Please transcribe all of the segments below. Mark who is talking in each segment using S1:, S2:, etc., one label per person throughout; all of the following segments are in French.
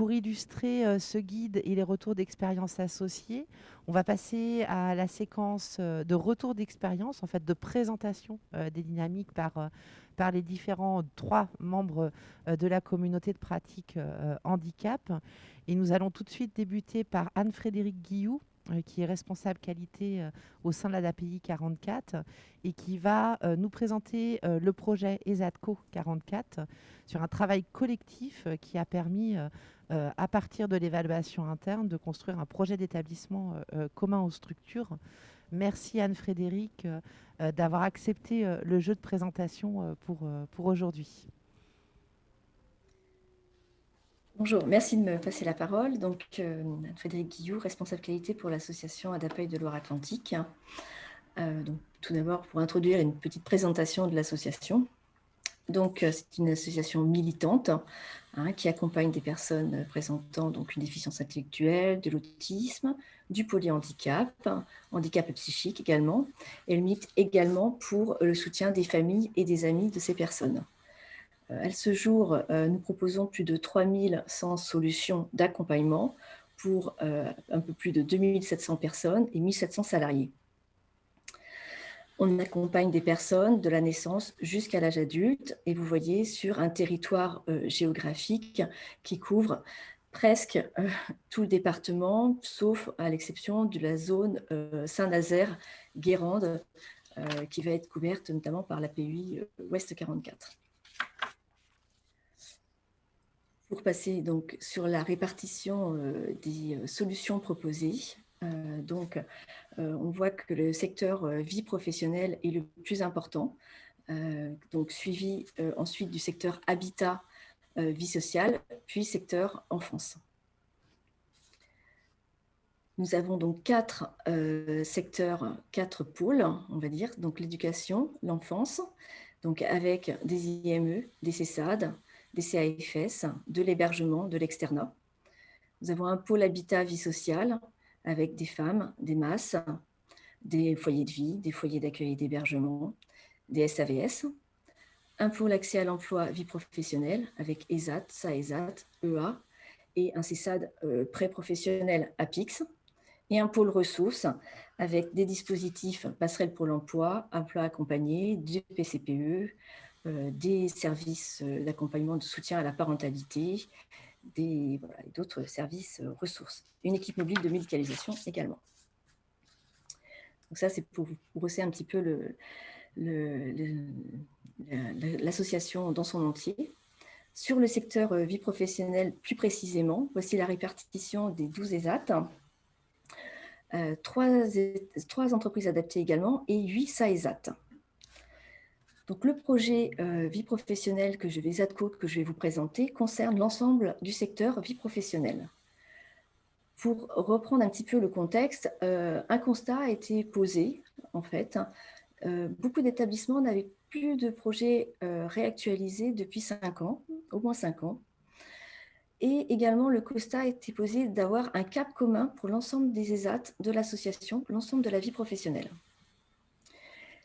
S1: pour illustrer ce guide et les retours d'expérience associés, on va passer à la séquence de retour d'expérience, en fait de présentation des dynamiques par les différents 3 membres de la communauté de pratique handicap. Et nous allons tout de suite débuter par Anne-Frédérique Guilloux, qui est responsable qualité au sein de l'ADAPI 44 et qui va nous présenter le projet ESATCO 44 sur un travail collectif qui a permis, à partir de l'évaluation interne, de construire un projet d'établissement commun aux structures. Merci Anne-Frédérique d'avoir accepté le jeu de présentation pour aujourd'hui.
S2: Bonjour, merci de me passer la parole. Donc, Frédéric Guilloux, responsable qualité pour l'association ADAPEI de Loire-Atlantique. Donc, tout d'abord, pour introduire une petite présentation de l'association. Donc, c'est une association militante qui accompagne des personnes présentant donc, une déficience intellectuelle, de l'autisme, du polyhandicap, handicap psychique également. Elle milite également pour le soutien des familles et des amis de ces personnes. À ce jour, nous proposons plus de 3100 solutions d'accompagnement pour un peu plus de 2700 personnes et 1700 salariés. On accompagne des personnes de la naissance jusqu'à l'âge adulte et vous voyez sur un territoire géographique qui couvre presque tout le département, sauf à l'exception de la zone Saint-Nazaire-Guérande qui va être couverte notamment par l'APUI Ouest 44. Pour passer donc sur la répartition des solutions proposées, on voit que le secteur vie professionnelle est le plus important, donc suivi ensuite du secteur habitat, vie sociale, puis secteur enfance. Nous avons donc 4 secteurs, 4 pôles, on va dire, donc l'éducation, l'enfance, donc avec des IME, des CESAD, des CAFS, de l'hébergement, de l'externat. Nous avons un pôle habitat vie sociale avec des femmes, des masses, des foyers de vie, des foyers d'accueil et d'hébergement, des SAVS. Un pôle accès à l'emploi vie professionnelle avec ESAT, SAESAT, EA et un CESAD pré-professionnel APIX. Et un pôle ressources avec des dispositifs passerelles pour l'emploi, emploi accompagné, du PCPE, des services d'accompagnement de soutien à la parentalité, et d'autres services ressources. Une équipe mobile de médicalisation également. Donc ça, c'est pour vous brosser un petit peu l'association dans son entier. Sur le secteur vie professionnelle, plus précisément, voici la répartition des 12 ESAT. 3 entreprises adaptées également et 8 SAESAT. Donc, le projet vie professionnelle que je vais vous présenter concerne l'ensemble du secteur vie professionnelle. Pour reprendre un petit peu le contexte, un constat a été posé, en fait. Beaucoup d'établissements n'avaient plus de projets réactualisés depuis 5 ans, au moins 5 ans. Et également, le constat a été posé d'avoir un cap commun pour l'ensemble des ESAT de l'association, l'ensemble de la vie professionnelle.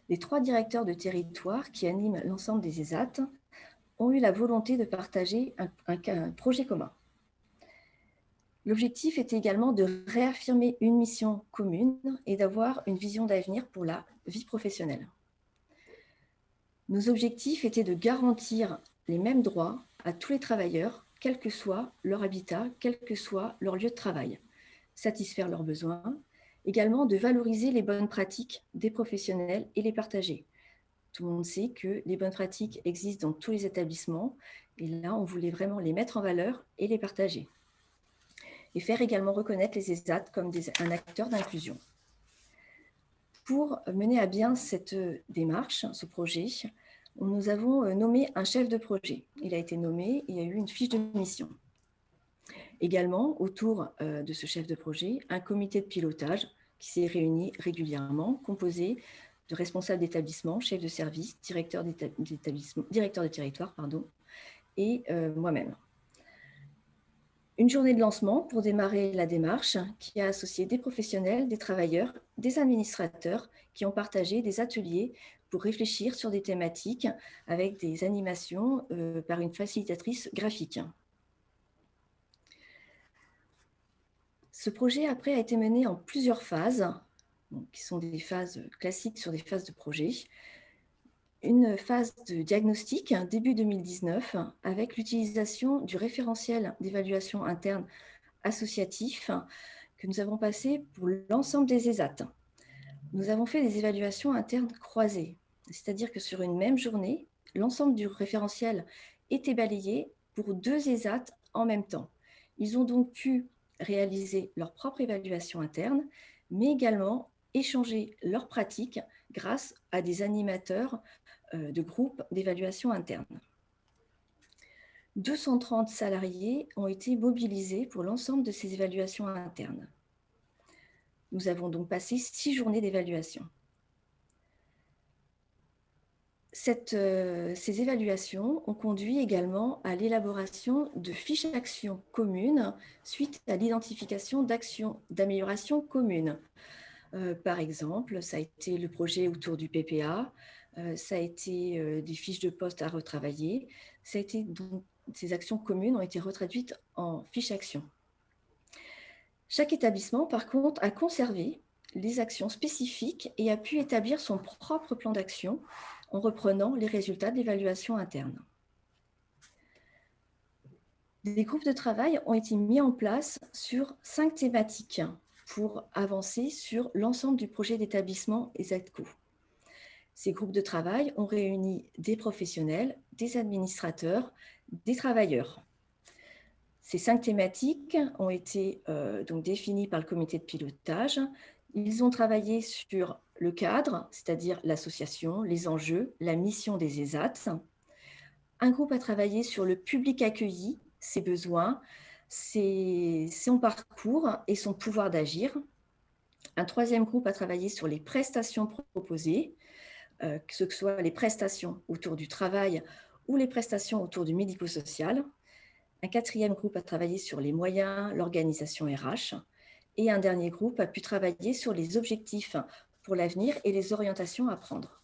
S2: Les 3 directeurs de territoire qui animent l'ensemble des ESAT ont eu la volonté de partager un projet commun. L'objectif était également de réaffirmer une mission commune et d'avoir une vision d'avenir pour la vie professionnelle. Nos objectifs étaient de garantir les mêmes droits à tous les travailleurs, quel que soit leur habitat, quel que soit leur lieu de travail, satisfaire leurs besoins, également de valoriser les bonnes pratiques des professionnels et les partager. Tout le monde sait que les bonnes pratiques existent dans tous les établissements et là, on voulait vraiment les mettre en valeur et les partager. Et faire également reconnaître les ESAT comme un acteur d'inclusion. Pour mener à bien cette démarche, ce projet, nous avons nommé un chef de projet. Il a été nommé et il y a eu une fiche de mission. Également, autour de ce chef de projet, un comité de pilotage qui s'est réuni régulièrement, composé de responsables d'établissement, chefs de service, directeurs de territoire, et moi-même. Une journée de lancement pour démarrer la démarche qui a associé des professionnels, des travailleurs, des administrateurs qui ont partagé des ateliers pour réfléchir sur des thématiques avec des animations par une facilitatrice graphique. Ce projet, après, a été mené en plusieurs phases, donc, qui sont des phases classiques sur des phases de projet. Une phase de diagnostic, début 2019, avec l'utilisation du référentiel d'évaluation interne associatif que nous avons passé pour l'ensemble des ESAT. Nous avons fait des évaluations internes croisées, c'est-à-dire que sur une même journée, l'ensemble du référentiel était balayé pour 2 ESAT en même temps. Ils ont donc pu réaliser leur propre évaluation interne, mais également échanger leurs pratiques grâce à des animateurs de groupes d'évaluation interne. 230 salariés ont été mobilisés pour l'ensemble de ces évaluations internes. Nous avons donc passé 6 journées d'évaluation. Ces évaluations ont conduit également à l'élaboration de fiches d'actions communes suite à l'identification d'actions d'amélioration communes. Par exemple, ça a été le projet autour du PPA, ça a été des fiches de poste à retravailler, ces actions communes ont été retraduites en fiches actions. Chaque établissement, par contre, a conservé les actions spécifiques et a pu établir son propre plan d'action en reprenant les résultats de l'évaluation interne. Des groupes de travail ont été mis en place sur 5 thématiques pour avancer sur l'ensemble du projet d'établissement ESATCO. Ces groupes de travail ont réuni des professionnels, des administrateurs, des travailleurs. Ces 5 thématiques ont été donc définies par le comité de pilotage. Ils ont travaillé sur le cadre, c'est-à-dire l'association, les enjeux, la mission des ESAT. Un groupe a travaillé sur le public accueilli, ses besoins, son parcours et son pouvoir d'agir. Un troisième groupe a travaillé sur les prestations proposées, que ce soit les prestations autour du travail ou les prestations autour du médico-social. Un quatrième groupe a travaillé sur les moyens, l'organisation RH. Et un dernier groupe a pu travailler sur les objectifs pour l'avenir et les orientations à prendre.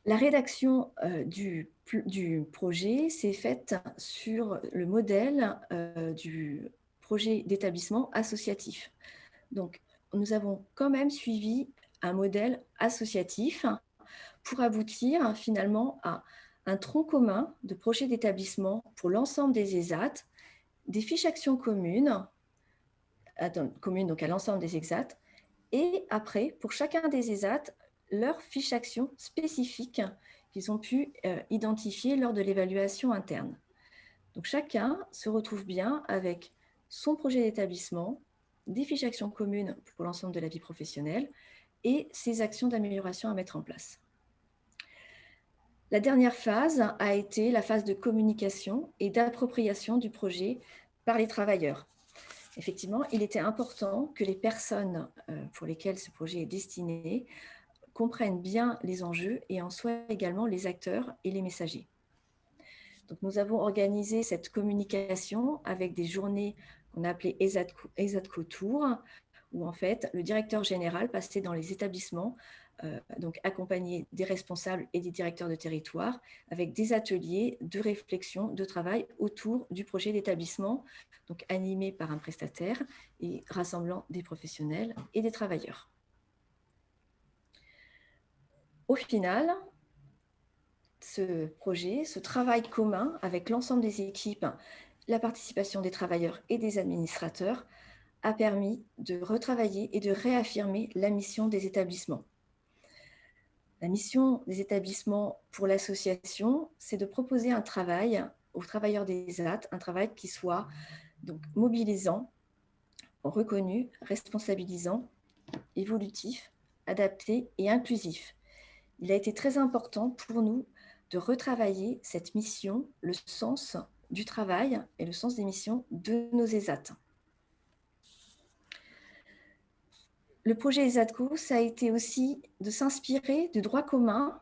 S2: La rédaction du projet s'est faite sur le modèle du projet d'établissement associatif. Donc, nous avons quand même suivi un modèle associatif pour aboutir finalement à un tronc commun de projet d'établissement pour l'ensemble des ESAT, des fiches actions communes, donc à l'ensemble des ESAT, et après, pour chacun des ESAT, leurs fiches actions spécifiques qu'ils ont pu identifier lors de l'évaluation interne. Donc chacun se retrouve bien avec son projet d'établissement, des fiches actions communes pour l'ensemble de la vie professionnelle et ses actions d'amélioration à mettre en place. La dernière phase a été la phase de communication et d'appropriation du projet par les travailleurs. Effectivement, il était important que les personnes pour lesquelles ce projet est destiné comprennent bien les enjeux et en soient également les acteurs et les messagers. Donc, nous avons organisé cette communication avec des journées qu'on a appelées ESATCO Tour, où en fait le directeur général passait dans les établissements, donc accompagné des responsables et des directeurs de territoire, avec des ateliers de réflexion, de travail autour du projet d'établissement, donc animé par un prestataire et rassemblant des professionnels et des travailleurs. Au final, ce projet, ce travail commun avec l'ensemble des équipes, la participation des travailleurs et des administrateurs, a permis de retravailler et de réaffirmer la mission des établissements. La mission des établissements pour l'association, c'est de proposer un travail aux travailleurs des ESAT, un travail qui soit donc mobilisant, reconnu, responsabilisant, évolutif, adapté et inclusif. Il a été très important pour nous de retravailler cette mission, le sens du travail et le sens des missions de nos ESAT. Le projet ESATCO, ça a été aussi de s'inspirer du droit commun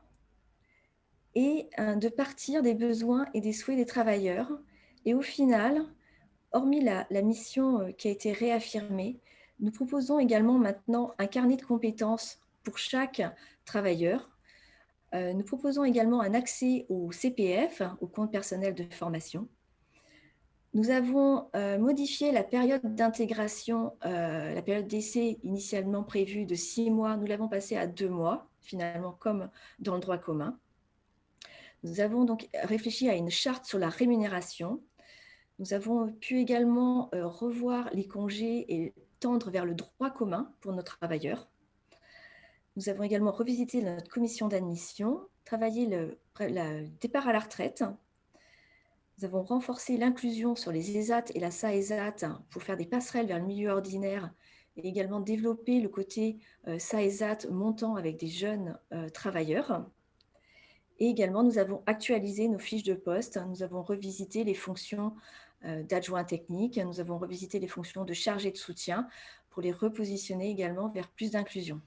S2: et de partir des besoins et des souhaits des travailleurs. Et au final, hormis la mission qui a été réaffirmée, nous proposons également maintenant un carnet de compétences pour chaque travailleur. Nous proposons également un accès au CPF, au compte personnel de formation. Nous avons modifié la période d'intégration, la période d'essai initialement prévue de 6 mois, nous l'avons passée à 2 mois, finalement, comme dans le droit commun. Nous avons donc réfléchi à une charte sur la rémunération. Nous avons pu également revoir les congés et tendre vers le droit commun pour nos travailleurs. Nous avons également revisité notre commission d'admission, travaillé le départ à la retraite. Nous avons renforcé l'inclusion sur les ESAT et la SAESAT pour faire des passerelles vers le milieu ordinaire et également développer le côté SAESAT montant avec des jeunes travailleurs. Et également, nous avons actualisé nos fiches de poste. Nous avons revisité les fonctions d'adjoint technique. Nous avons revisité les fonctions de chargé de soutien pour les repositionner également vers plus d'inclusion.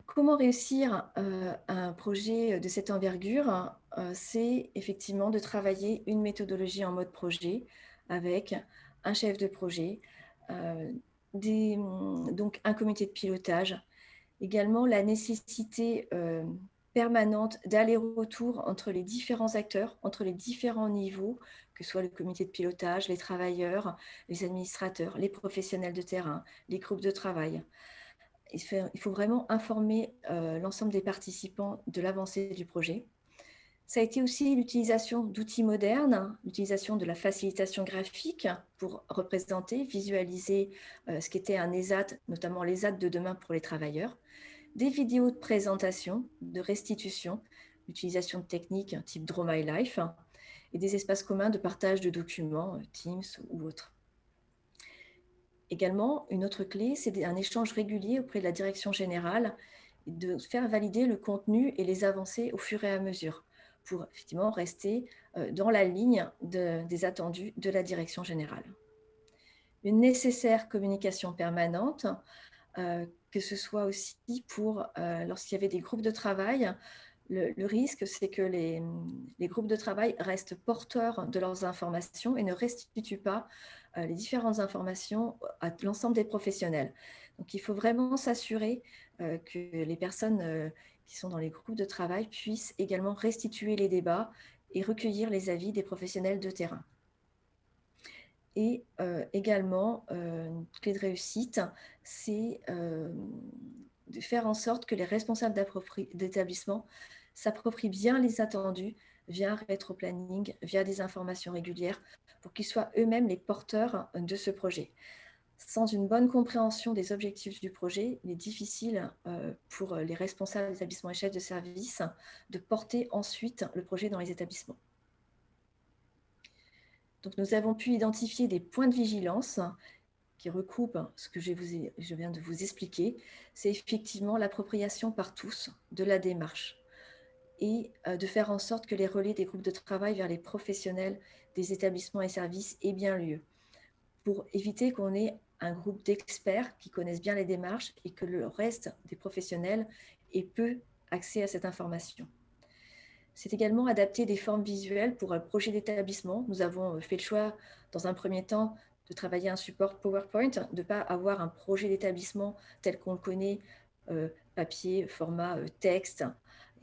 S2: Comment réussir un projet de cette envergure? C'est effectivement de travailler une méthodologie en mode projet avec un chef de projet, donc un comité de pilotage, également la nécessité permanente d'aller-retour entre les différents acteurs, entre les différents niveaux, que ce soit le comité de pilotage, les travailleurs, les administrateurs, les professionnels de terrain, les groupes de travail. Il faut vraiment informer l'ensemble des participants de l'avancée du projet. Ça a été aussi l'utilisation d'outils modernes, l'utilisation de la facilitation graphique pour représenter, visualiser ce qu'était un ESAT, notamment l'ESAT de demain pour les travailleurs, des vidéos de présentation, de restitution, l'utilisation de techniques type Draw My Life et des espaces communs de partage de documents, Teams ou autres. Également, une autre clé, c'est un échange régulier auprès de la direction générale, de faire valider le contenu et les avancées au fur et à mesure, pour effectivement rester dans la ligne des attendus de la direction générale. Une nécessaire communication permanente, que ce soit aussi pour lorsqu'il y avait des groupes de travail. Le risque, c'est que les groupes de travail restent porteurs de leurs informations et ne restituent pas les différentes informations à l'ensemble des professionnels. Donc, il faut vraiment s'assurer que les personnes qui sont dans les groupes de travail puissent également restituer les débats et recueillir les avis des professionnels de terrain. Et également, une clé de réussite, c'est de faire en sorte que les responsables d'établissement s'approprient bien les attendus via un rétro-planning, via des informations régulières, pour qu'ils soient eux-mêmes les porteurs de ce projet. Sans une bonne compréhension des objectifs du projet, il est difficile pour les responsables d'établissement et chefs de service de porter ensuite le projet dans les établissements. Donc, nous avons pu identifier des points de vigilance qui recoupent ce que je viens de vous expliquer. C'est effectivement l'appropriation par tous de la démarche et de faire en sorte que les relais des groupes de travail vers les professionnels des établissements et services aient bien lieu, pour éviter qu'on ait un groupe d'experts qui connaissent bien les démarches et que le reste des professionnels ait peu accès à cette information. C'est également adapter des formes visuelles pour un projet d'établissement. Nous avons fait le choix, dans un premier temps, de travailler un support PowerPoint, de ne pas avoir un projet d'établissement tel qu'on le connaît, papier, format, texte,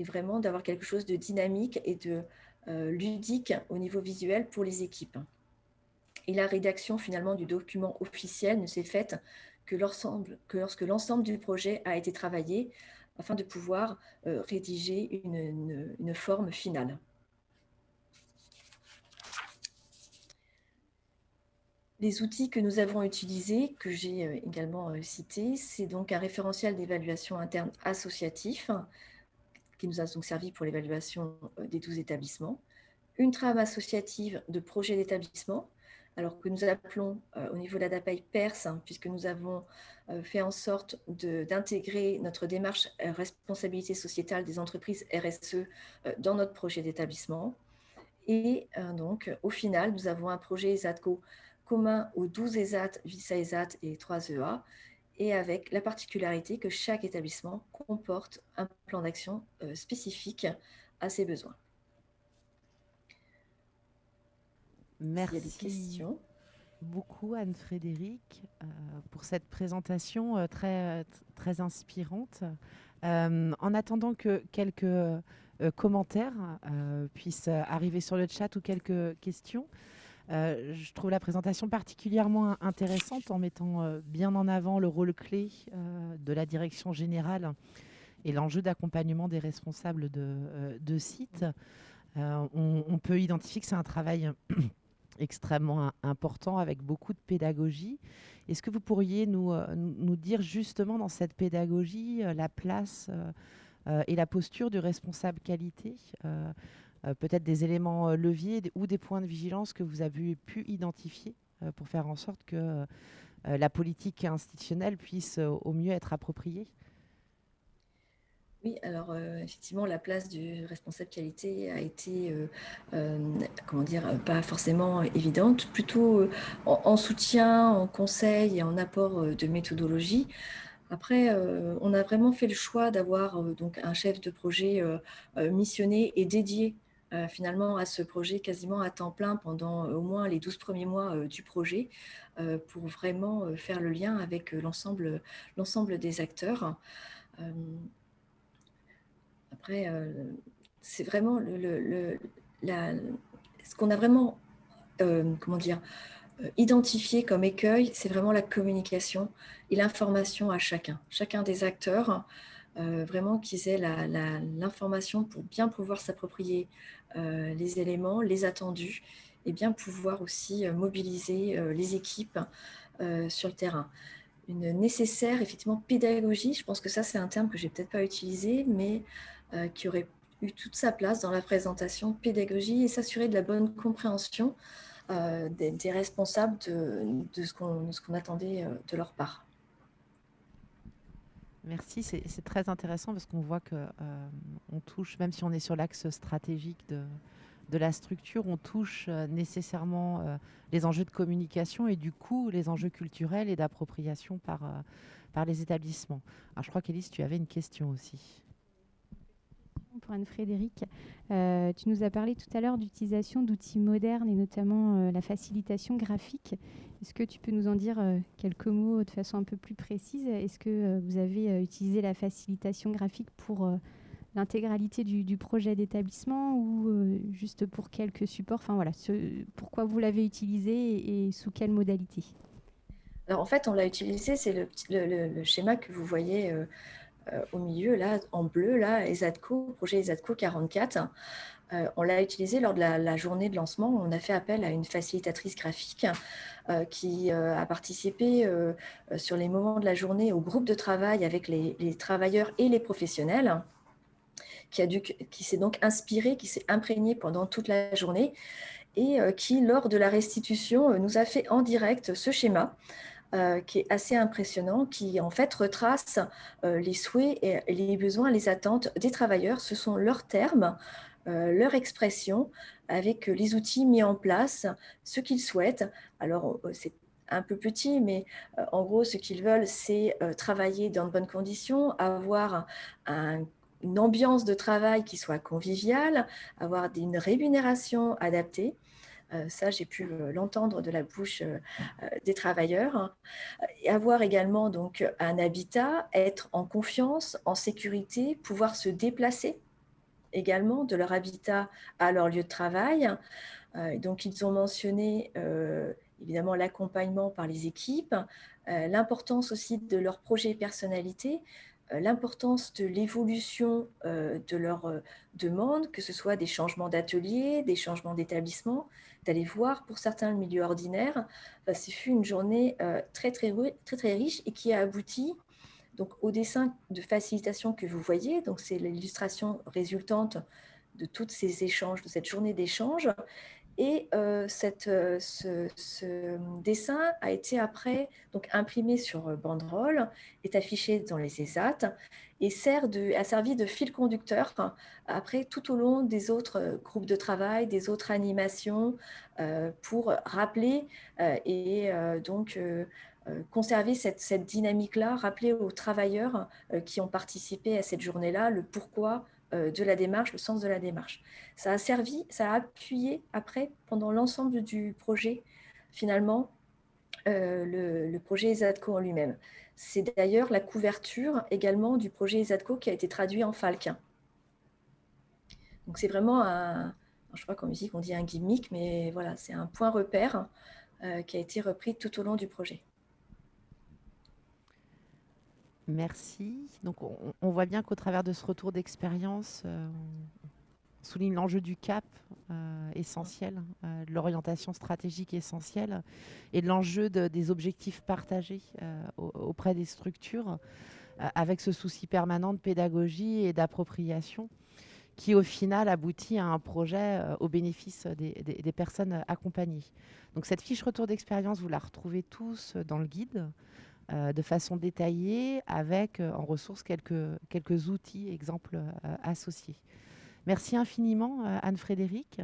S2: et vraiment d'avoir quelque chose de dynamique et de ludique au niveau visuel pour les équipes. Et la rédaction finalement du document officiel ne s'est faite que lorsque l'ensemble du projet a été travaillé, afin de pouvoir rédiger une forme finale. Les outils que nous avons utilisés, que j'ai également cités, c'est donc un référentiel d'évaluation interne associatif qui nous a donc servi pour l'évaluation des 12 établissements, une trame associative de projet d'établissement, alors que nous appelons au niveau de la DAPEI PERS, puisque nous avons fait en sorte d'intégrer notre démarche responsabilité sociétale des entreprises RSE dans notre projet d'établissement. Et donc, au final, nous avons un projet ESATCO commun aux 12 ESAT, VISA ESAT et 3 EA, et avec la particularité que chaque établissement comporte un plan d'action spécifique à ses besoins. S'il y a des
S1: Merci
S2: questions.
S1: beaucoup Anne-Frédérique pour cette présentation très inspirante. En attendant que quelques commentaires puissent arriver sur le chat ou quelques questions, je trouve la présentation particulièrement intéressante en mettant bien en avant le rôle clé de la direction générale et l'enjeu d'accompagnement des responsables de sites. On peut identifier que c'est un travail extrêmement important avec beaucoup de pédagogie. Est-ce que vous pourriez nous dire justement dans cette pédagogie la place et la posture du responsable qualité, peut-être des éléments leviers ou des points de vigilance que vous avez pu identifier pour faire en sorte que la politique institutionnelle puisse au mieux être appropriée?
S2: Oui, alors effectivement, la place du responsable qualité a été, comment dire, pas forcément évidente, plutôt en soutien, en conseil et en apport de méthodologie. Après, on a vraiment fait le choix d'avoir donc un chef de projet missionné et dédié finalement à ce projet quasiment à temps plein pendant au moins les 12 premiers mois du projet pour vraiment faire le lien avec l'ensemble des acteurs. Euh, Après, c'est vraiment ce qu'on a vraiment, comment dire, identifié comme écueil, c'est vraiment la communication et l'information à chacun des acteurs, vraiment qu'ils aient l'information pour bien pouvoir s'approprier les éléments, les attendus, et bien pouvoir aussi mobiliser les équipes sur le terrain. Une nécessaire, effectivement, pédagogie, je pense que ça, c'est un terme que je n'ai peut-être pas utilisé, mais qui aurait eu toute sa place dans la présentation, pédagogie, et s'assurer de la bonne compréhension des responsables de ce qu'on attendait de leur part.
S1: Merci, c'est très intéressant parce qu'on voit que on touche, même si on est sur l'axe stratégique de la structure, on touche nécessairement les enjeux de communication et du coup les enjeux culturels et d'appropriation par les établissements. Alors je crois qu'Élise, tu avais une question aussi.
S3: Pour Anne-Frédérique, tu nous as parlé tout à l'heure d'utilisation d'outils modernes et notamment la facilitation graphique. Est-ce que tu peux nous en dire quelques mots de façon un peu plus précise? Est-ce que vous avez utilisé la facilitation graphique pour l'intégralité du projet d'établissement ou juste pour quelques supports? Enfin voilà, pourquoi vous l'avez utilisé et sous quelle modalité?
S2: Alors en fait, on l'a utilisé, c'est le schéma que vous voyez au milieu, là, en bleu, là, ESADCO, projet ESADCO 44. On l'a utilisé lors de la journée de lancement. On a fait appel à une facilitatrice graphique qui a participé sur les moments de la journée au groupe de travail avec les travailleurs et les professionnels, qui s'est donc inspiré, qui s'est imprégné pendant toute la journée et qui, lors de la restitution, nous a fait en direct ce schéma qui est assez impressionnant, qui en fait retrace les souhaits et les besoins, les attentes des travailleurs. Ce sont leurs termes, leur expression, avec les outils mis en place, ce qu'ils souhaitent. Alors, c'est un peu petit, mais en gros, ce qu'ils veulent, c'est travailler dans de bonnes conditions, avoir une ambiance de travail qui soit conviviale, avoir une rémunération adaptée. Ça, j'ai pu l'entendre de la bouche des travailleurs. Et avoir également donc un habitat, être en confiance, en sécurité, pouvoir se déplacer également de leur habitat à leur lieu de travail. Donc, ils ont mentionné évidemment l'accompagnement par les équipes, l'importance aussi de leur projet et personnalité, l'importance de l'évolution de leurs demandes, que ce soit des changements d'atelier, des changements d'établissement, d'aller voir pour certains le milieu ordinaire. Ce fut une journée très, très, très, très riche et qui a abouti donc, au dessin de facilitation que vous voyez. Donc, c'est l'illustration résultante de tous ces échanges, de cette journée d'échange. Et ce dessin a été après donc, imprimé sur banderole, est affiché dans les ESAT et a servi de fil conducteur après tout au long des autres groupes de travail, des autres animations pour rappeler et donc conserver cette dynamique-là, rappeler aux travailleurs qui ont participé à cette journée-là le pourquoi de la démarche, le sens de la démarche. Ça a servi, ça a appuyé après, pendant l'ensemble du projet, finalement, le projet ESADCO en lui-même. C'est d'ailleurs la couverture également du projet ESADCO qui a été traduit en FALC. Donc c'est vraiment je crois qu'en musique on dit un gimmick, mais voilà, c'est un point repère qui a été repris tout au long du projet.
S1: Merci. Donc, on voit bien qu'au travers de ce retour d'expérience, on souligne l'enjeu du cap essentiel, de l'orientation stratégique essentielle et de l'enjeu des objectifs partagés auprès des structures, avec ce souci permanent de pédagogie et d'appropriation qui, au final, aboutit à un projet au bénéfice des personnes accompagnées. Donc, cette fiche retour d'expérience, vous la retrouvez tous dans le guide de façon détaillée avec en ressources quelques outils, exemples associés. Merci infiniment Anne-Frédérique.